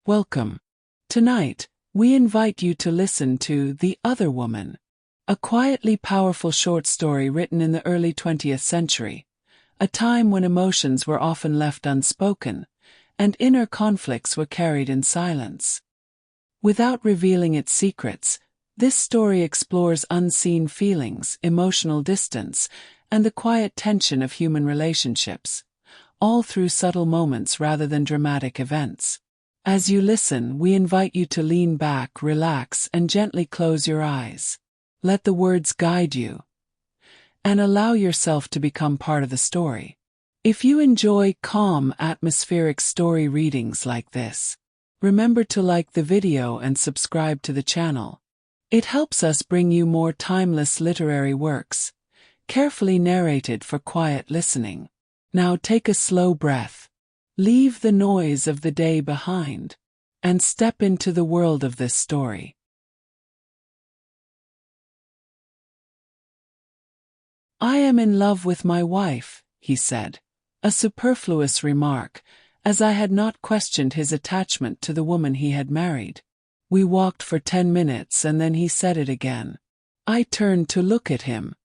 Welcome. Tonight, we invite you to listen to The Other Woman, a quietly powerful short story written in the early 20th century, a time when emotions were often left unspoken, and inner conflicts were carried in silence. Without revealing its secrets, this story explores unseen feelings, emotional distance, and the quiet tension of human relationships, all through subtle moments rather than dramatic events. As you listen, we invite you to lean back, relax, and gently close your eyes. Let the words guide you, and allow yourself to become part of the story. If you enjoy calm, atmospheric story readings like this, remember to like the video and subscribe to the channel. It helps us bring you more timeless literary works, carefully narrated for quiet listening. Now take a slow breath. Leave the noise of the day behind, and step into the world of this story. "I am in love with my wife," he said, a superfluous remark, as I had not questioned his attachment to the woman he had married. We walked for 10 minutes and then he said it again. I turned to look at him.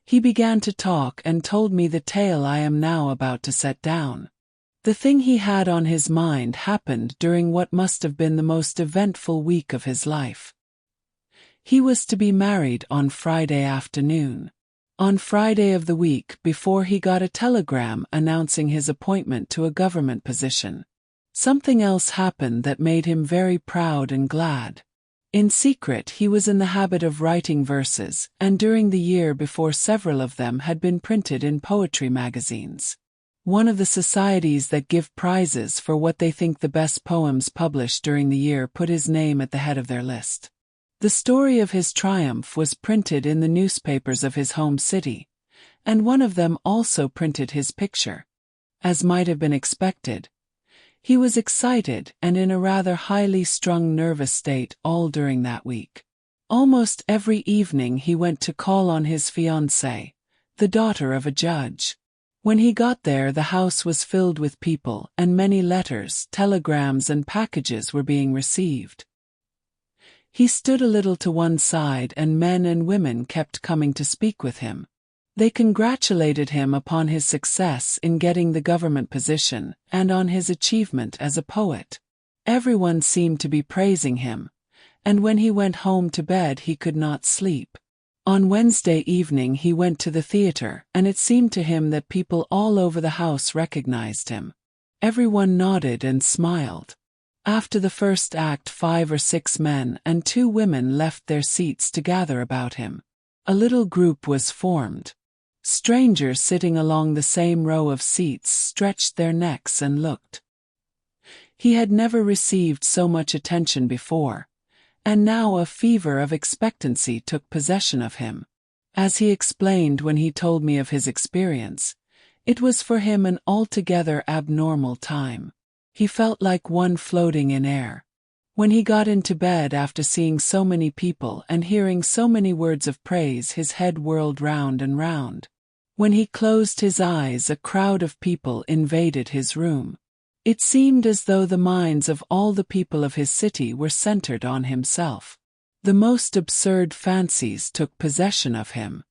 He began to talk and told me the tale I am now about to set down. The thing he had on his mind happened during what must have been the most eventful week of his life. He was to be married on Friday afternoon. On Friday of the week before, he got a telegram announcing his appointment to a government position. Something else happened that made him very proud and glad. In secret, he was in the habit of writing verses, and during the year before, several of them had been printed in poetry magazines. One of the societies that give prizes for what they think the best poems published during the year put his name at the head of their list. The story of his triumph was printed in the newspapers of his home city, and one of them also printed his picture. As might have been expected, he was excited and in a rather highly strung nervous state all during that week. Almost every evening he went to call on his fiancée, the daughter of a judge. When he got there, the house was filled with people, and many letters, telegrams, and packages were being received. He stood a little to one side, and men and women kept coming to speak with him. They congratulated him upon his success in getting the government position and on his achievement as a poet. Everyone seemed to be praising him, and when he went home to bed he could not sleep. On Wednesday evening he went to the theater, and it seemed to him that people all over the house recognized him. Everyone nodded and smiled. After the first act, 5 or 6 men and 2 women left their seats to gather about him. A little group was formed. Strangers sitting along the same row of seats stretched their necks and looked. He had never received so much attention before, and now a fever of expectancy took possession of him. As he explained when he told me of his experience, it was for him an altogether abnormal time. He felt like one floating in air. When he got into bed after seeing so many people and hearing so many words of praise, his head whirled round and round. When he closed his eyes, a crowd of people invaded his room. It seemed as though the minds of all the people of his city were centered on himself. The most absurd fancies took possession of him.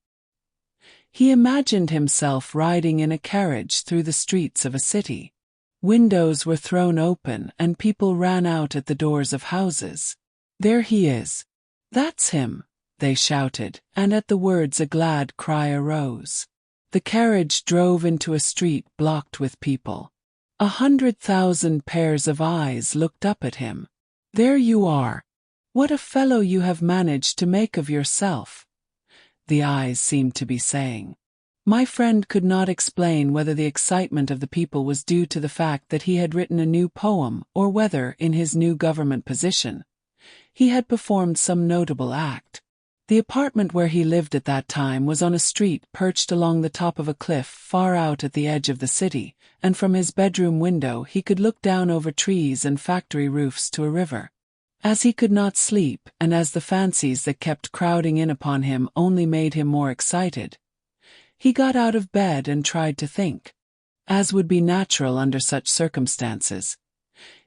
He imagined himself riding in a carriage through the streets of a city. Windows were thrown open and people ran out at the doors of houses. "There he is! That's him!" they shouted, and at the words a glad cry arose. The carriage drove into a street blocked with people. 100,000 pairs of eyes looked up at him. "There you are! What a fellow you have managed to make of yourself," the eyes seemed to be saying. My friend could not explain whether the excitement of the people was due to the fact that he had written a new poem or whether, in his new government position, he had performed some notable act. The apartment where he lived at that time was on a street perched along the top of a cliff far out at the edge of the city, and from his bedroom window he could look down over trees and factory roofs to a river. As he could not sleep, and as the fancies that kept crowding in upon him only made him more excited, he got out of bed and tried to think. As would be natural under such circumstances,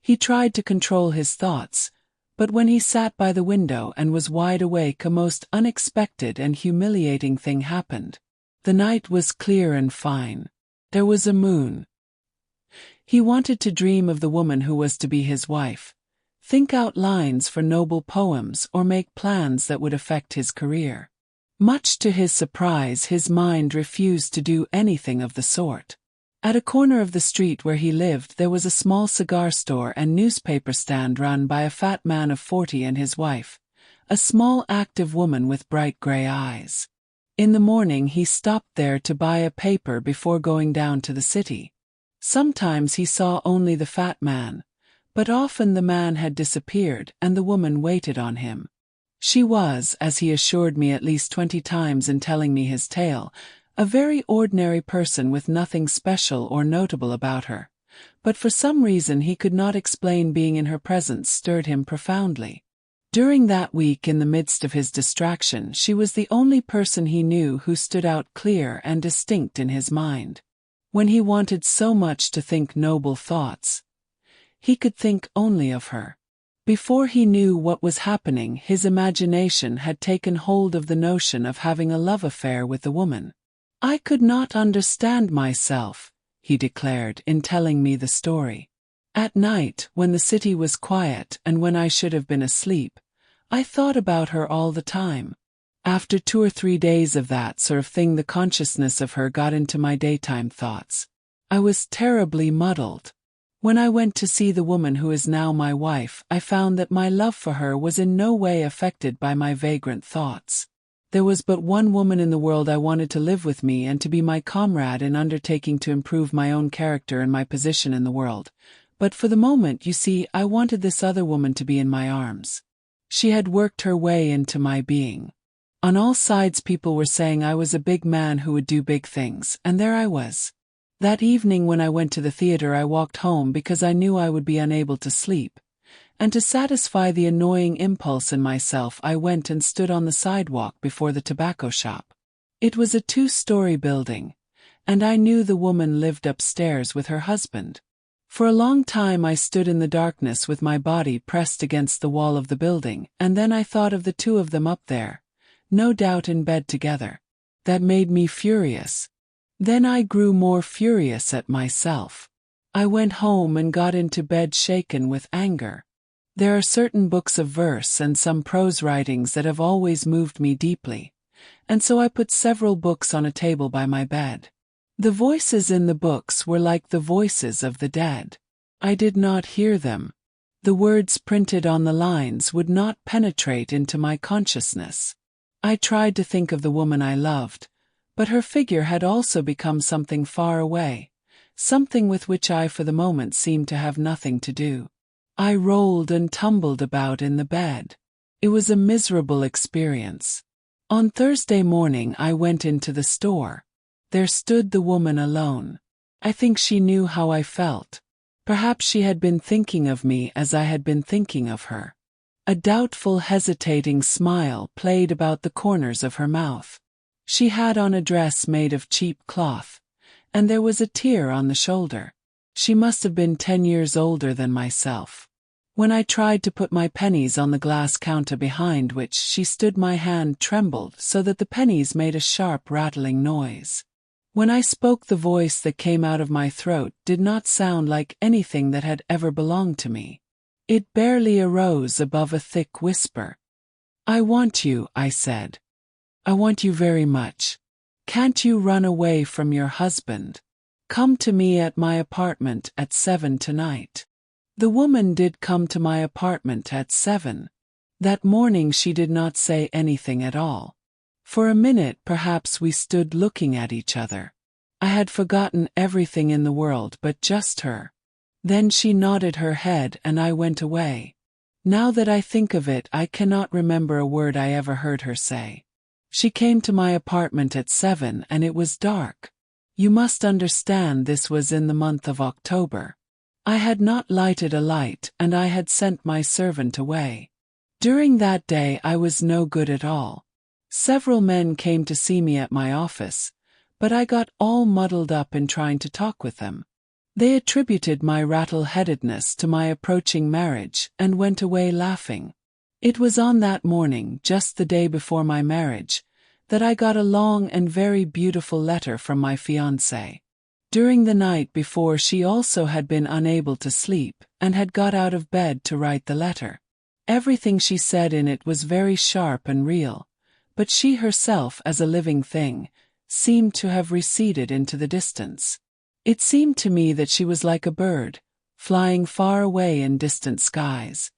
He tried to control his thoughts, but when he sat by the window and was wide awake, a most unexpected and humiliating thing happened. The night was clear and fine. There was a moon. He wanted to dream of the woman who was to be his wife, think out lines for noble poems, or make plans that would affect his career. Much to his surprise, his mind refused to do anything of the sort. At a corner of the street where he lived, there was a small cigar store and newspaper stand run by a fat man of 40 and his wife, a small active woman with bright gray eyes. In the morning he stopped there to buy a paper before going down to the city. Sometimes he saw only the fat man, but often the man had disappeared and the woman waited on him. She was, as he assured me at least 20 times in telling me his tale, a very ordinary person with nothing special or notable about her, but for some reason he could not explain, being in her presence stirred him profoundly. During that week, in the midst of his distraction, she was the only person he knew who stood out clear and distinct in his mind. When he wanted so much to think noble thoughts, he could think only of her. Before he knew what was happening, his imagination had taken hold of the notion of having a love affair with the woman. "I could not understand myself," he declared in telling me the story. "At night, when the city was quiet and when I should have been asleep, I thought about her all the time. After 2 or 3 days of that sort of thing, the consciousness of her got into my daytime thoughts. I was terribly muddled. When I went to see the woman who is now my wife, I found that my love for her was in no way affected by my vagrant thoughts. There was but one woman in the world I wanted to live with me and to be my comrade in undertaking to improve my own character and my position in the world. But for the moment, you see, I wanted this other woman to be in my arms. She had worked her way into my being. On all sides people were saying I was a big man who would do big things, and there I was. That evening when I went to the theater, I walked home because I knew I would be unable to sleep. And to satisfy the annoying impulse in myself, I went and stood on the sidewalk before the tobacco shop. It was a 2-story building, and I knew the woman lived upstairs with her husband. For a long time I stood in the darkness with my body pressed against the wall of the building, and then I thought of the two of them up there, no doubt in bed together. That made me furious. Then I grew more furious at myself. I went home and got into bed shaken with anger. There are certain books of verse and some prose writings that have always moved me deeply, and so I put several books on a table by my bed. The voices in the books were like the voices of the dead. I did not hear them. The words printed on the lines would not penetrate into my consciousness. I tried to think of the woman I loved, but her figure had also become something far away, something with which I for the moment seemed to have nothing to do. I rolled and tumbled about in the bed. It was a miserable experience. On Thursday morning I went into the store. There stood the woman alone. I think she knew how I felt. Perhaps she had been thinking of me as I had been thinking of her. A doubtful, hesitating smile played about the corners of her mouth. She had on a dress made of cheap cloth, and there was a tear on the shoulder. She must have been 10 years older than myself. When I tried to put my pennies on the glass counter behind which she stood, my hand trembled so that the pennies made a sharp rattling noise. When I spoke, the voice that came out of my throat did not sound like anything that had ever belonged to me. It barely arose above a thick whisper. "I want you," I said. "I want you very much. Can't you run away from your husband? Come to me at my apartment at 7 tonight." The woman did come to my apartment at 7. That morning she did not say anything at all. For a minute perhaps we stood looking at each other. I had forgotten everything in the world but just her. Then she nodded her head and I went away. Now that I think of it, I cannot remember a word I ever heard her say. She came to my apartment at 7 and it was dark. You must understand this was in the month of October. I had not lighted a light and I had sent my servant away. During that day I was no good at all. Several men came to see me at my office, but I got all muddled up in trying to talk with them. They attributed my rattle-headedness to my approaching marriage and went away laughing. It was on that morning, just the day before my marriage, that I got a long and very beautiful letter from my fiancée. During the night before, she also had been unable to sleep and had got out of bed to write the letter. Everything she said in it was very sharp and real, but she herself, as a living thing, seemed to have receded into the distance. It seemed to me that she was like a bird, flying far away in distant skies,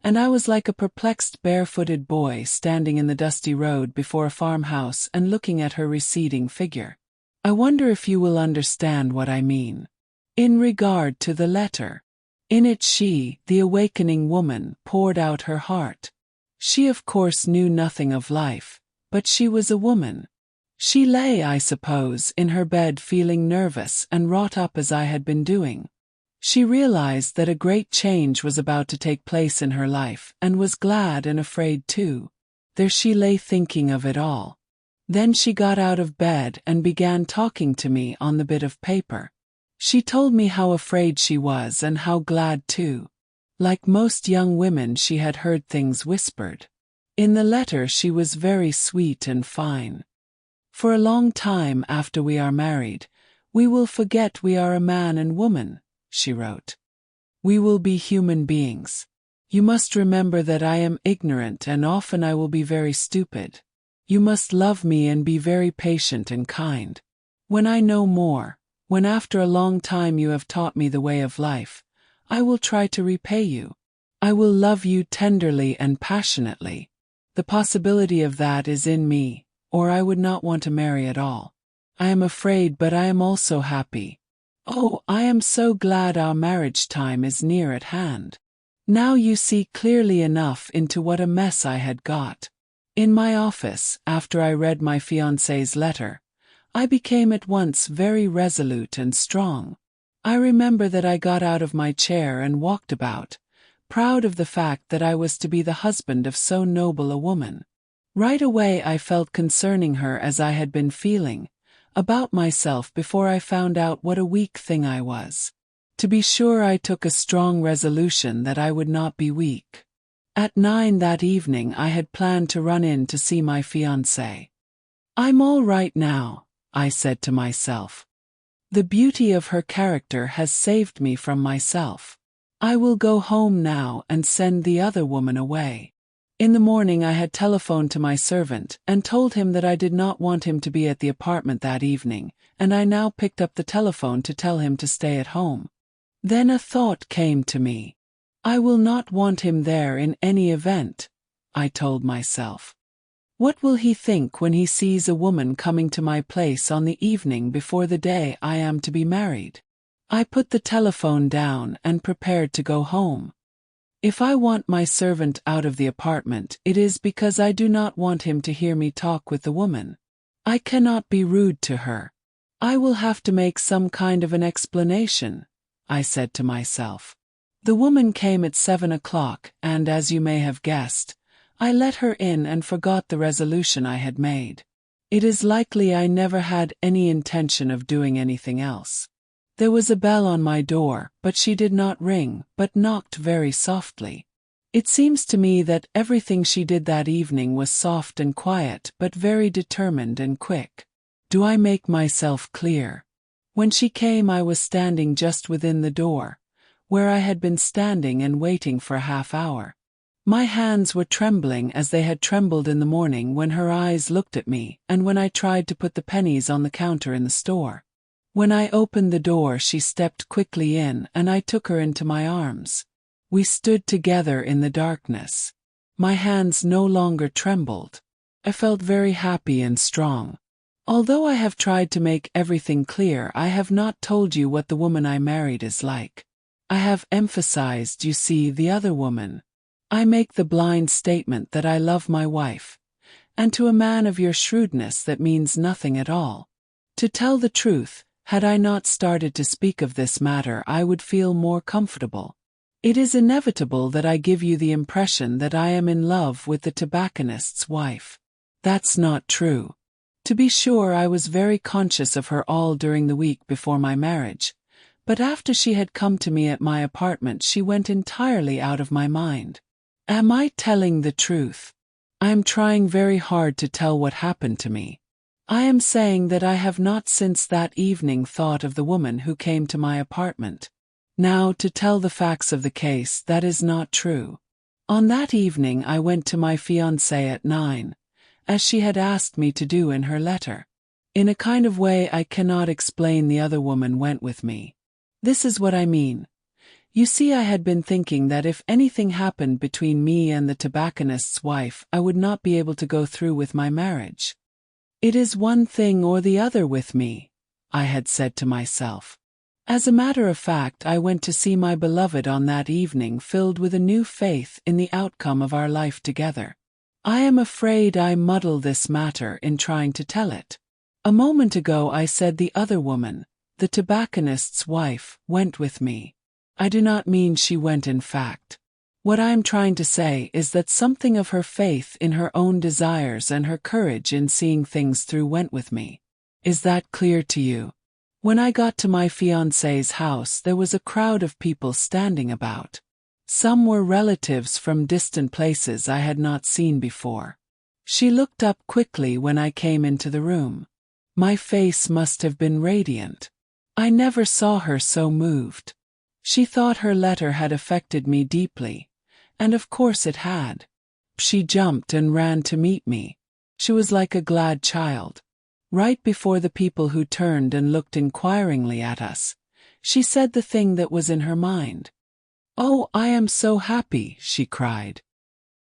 and I was like a perplexed barefooted boy standing in the dusty road before a farmhouse and looking at her receding figure. I wonder if you will understand what I mean. In regard to the letter, in it she, the awakening woman, poured out her heart. She of course knew nothing of life, but she was a woman. She lay, I suppose, in her bed feeling nervous and wrought up as I had been doing. She realized that a great change was about to take place in her life and was glad and afraid too. There she lay thinking of it all. Then she got out of bed and began talking to me on the bit of paper. She told me how afraid she was and how glad too. Like most young women, she had heard things whispered. In the letter she was very sweet and fine. For a long time after we are married, we will forget we are a man and woman, she wrote. We will be human beings. You must remember that I am ignorant and often I will be very stupid. You must love me and be very patient and kind. When I know more, when after a long time you have taught me the way of life, I will try to repay you. I will love you tenderly and passionately. The possibility of that is in me, or I would not want to marry at all. I am afraid, but I am also happy. Oh, I am so glad our marriage time is near at hand. Now you see clearly enough into what a mess I had got. In my office, after I read my fiancé's letter, I became at once very resolute and strong. I remember that I got out of my chair and walked about, proud of the fact that I was to be the husband of so noble a woman. Right away I felt concerning her as I had been feeling about myself before I found out what a weak thing I was. To be sure, I took a strong resolution that I would not be weak. At 9 that evening I had planned to run in to see my fiancé. I'm all right now, I said to myself. The beauty of her character has saved me from myself. I will go home now and send the other woman away. In the morning I had telephoned to my servant and told him that I did not want him to be at the apartment that evening, and I now picked up the telephone to tell him to stay at home. Then a thought came to me. I will not want him there in any event, I told myself. What will he think when he sees a woman coming to my place on the evening before the day I am to be married? I put the telephone down and prepared to go home. If I want my servant out of the apartment, it is because I do not want him to hear me talk with the woman. I cannot be rude to her. I will have to make some kind of an explanation, I said to myself. The woman came at 7 o'clock, and as you may have guessed, I let her in and forgot the resolution I had made. It is likely I never had any intention of doing anything else. There was a bell on my door, but she did not ring, but knocked very softly. It seems to me that everything she did that evening was soft and quiet, but very determined and quick. Do I make myself clear? When she came, I was standing just within the door, where I had been standing and waiting for a half hour. My hands were trembling as they had trembled in the morning when her eyes looked at me and when I tried to put the pennies on the counter in the store. When I opened the door, she stepped quickly in and I took her into my arms. We stood together in the darkness. My hands no longer trembled. I felt very happy and strong. Although I have tried to make everything clear, I have not told you what the woman I married is like. I have emphasized, you see, the other woman. I make the blind statement that I love my wife, and to a man of your shrewdness that means nothing at all. To tell the truth, had I not started to speak of this matter, I would feel more comfortable. It is inevitable that I give you the impression that I am in love with the tobacconist's wife. That's not true. To be sure, I was very conscious of her all during the week before my marriage, But after she had come to me at my apartment, she went entirely out of my mind. Am I telling the truth? I am trying very hard to tell what happened to me. I am saying that I have not since that evening thought of the woman who came to my apartment. Now, to tell the facts of the case, that is not true. On that evening I went to my fiancée at 9, as she had asked me to do in her letter. In a kind of way I cannot explain, the other woman went with me. This is what I mean. You see, I had been thinking that if anything happened between me and the tobacconist's wife, I would not be able to go through with my marriage. It is one thing or the other with me, I had said to myself. As a matter of fact, I went to see my beloved on that evening filled with a new faith in the outcome of our life together. I am afraid I muddle this matter in trying to tell it. A moment ago I said the other woman, the tobacconist's wife, went with me. I do not mean she went in fact. What I am trying to say is that something of her faith in her own desires and her courage in seeing things through went with me. Is that clear to you? When I got to my fiancé's house, there was a crowd of people standing about. Some were relatives from distant places I had not seen before. She looked up quickly when I came into the room. My face must have been radiant. I never saw her so moved. She thought her letter had affected me deeply, and of course it had. She jumped and ran to meet me. She was like a glad child. Right before the people who turned and looked inquiringly at us, she said the thing that was in her mind. "Oh, I am so happy," she cried.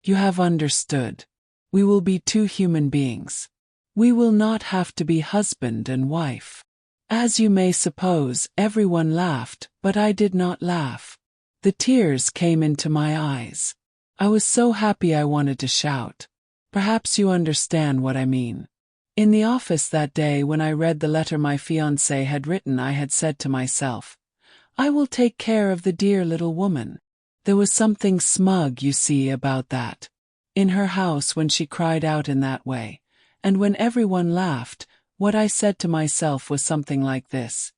"You have understood. We will be two human beings. We will not have to be husband and wife." As you may suppose, everyone laughed, but I did not laugh. The tears came into my eyes. I was so happy I wanted to shout. Perhaps you understand what I mean. In the office that day when I read the letter my fiancé had written, I had said to myself, "I will take care of the dear little woman." There was something smug, you see, about that. In her house when she cried out in that way, and when everyone laughed, what I said to myself was something like this: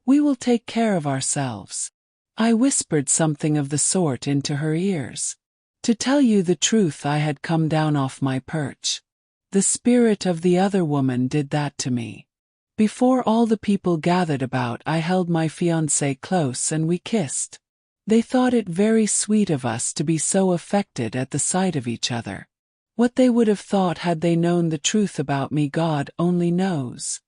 "We will take care of ourselves." I whispered something of the sort into her ears. To tell you the truth, I had come down off my perch. The spirit of the other woman did that to me. Before all the people gathered about, I held my fiancé close and we kissed. They thought it very sweet of us to be so affected at the sight of each other. What they would have thought had they known the truth about me, God only knows.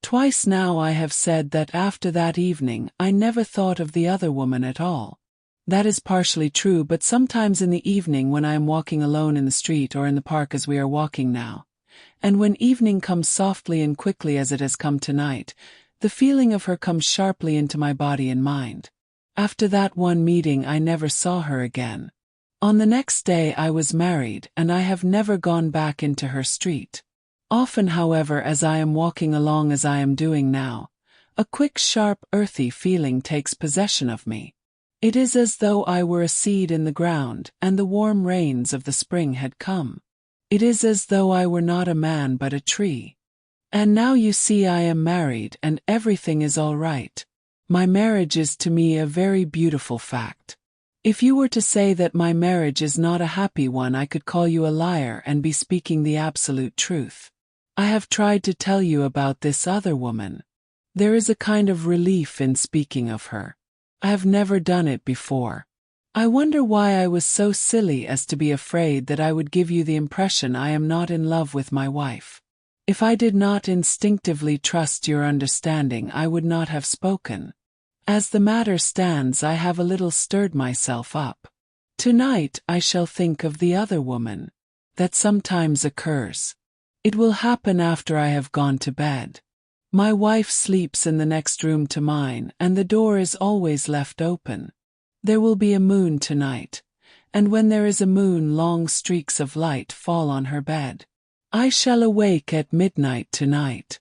Twice now I have said that after that evening I never thought of the other woman at all. That is partially true, but sometimes in the evening when I am walking alone in the street or in the park as we are walking now, and when evening comes softly and quickly as it has come tonight, the feeling of her comes sharply into my body and mind. After that one meeting I never saw her again. On the next day I was married, and I have never gone back into her street. Often, however, as I am walking along as I am doing now, a quick, sharp, earthy feeling takes possession of me. It is as though I were a seed in the ground, and the warm rains of the spring had come. It is as though I were not a man but a tree. And now you see I am married and everything is all right. My marriage is to me a very beautiful fact. If you were to say that my marriage is not a happy one, I could call you a liar and be speaking the absolute truth. I have tried to tell you about this other woman. There is a kind of relief in speaking of her. I have never done it before. I wonder why I was so silly as to be afraid that I would give you the impression I am not in love with my wife. If I did not instinctively trust your understanding, I would not have spoken. As the matter stands, I have a little stirred myself up. Tonight I shall think of the other woman. That sometimes occurs. It will happen after I have gone to bed. My wife sleeps in the next room to mine, and the door is always left open. There will be a moon tonight, and when there is a moon, long streaks of light fall on her bed. I shall awake at midnight tonight.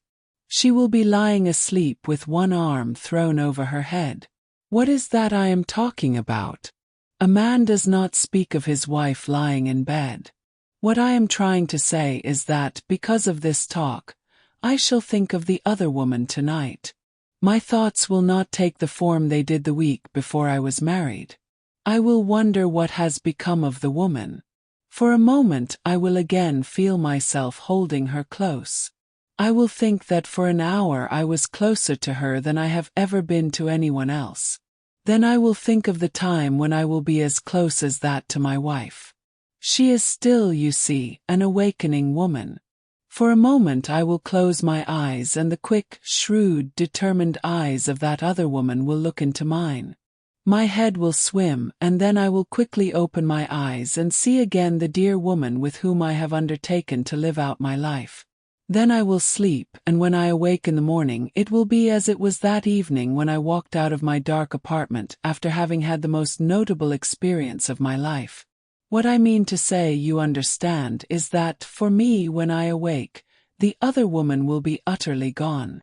She will be lying asleep with one arm thrown over her head. What is that I am talking about? A man does not speak of his wife lying in bed. What I am trying to say is that, because of this talk, I shall think of the other woman tonight. My thoughts will not take the form they did the week before I was married. I will wonder what has become of the woman. For a moment I will again feel myself holding her close. I will think that for an hour I was closer to her than I have ever been to anyone else. Then I will think of the time when I will be as close as that to my wife. She is still, you see, an awakening woman. For a moment I will close my eyes and the quick, shrewd, determined eyes of that other woman will look into mine. My head will swim, and then I will quickly open my eyes and see again the dear woman with whom I have undertaken to live out my life. Then I will sleep, and when I awake in the morning it will be as it was that evening when I walked out of my dark apartment after having had the most notable experience of my life. What I mean to say, you understand, is that, for me when I awake, the other woman will be utterly gone.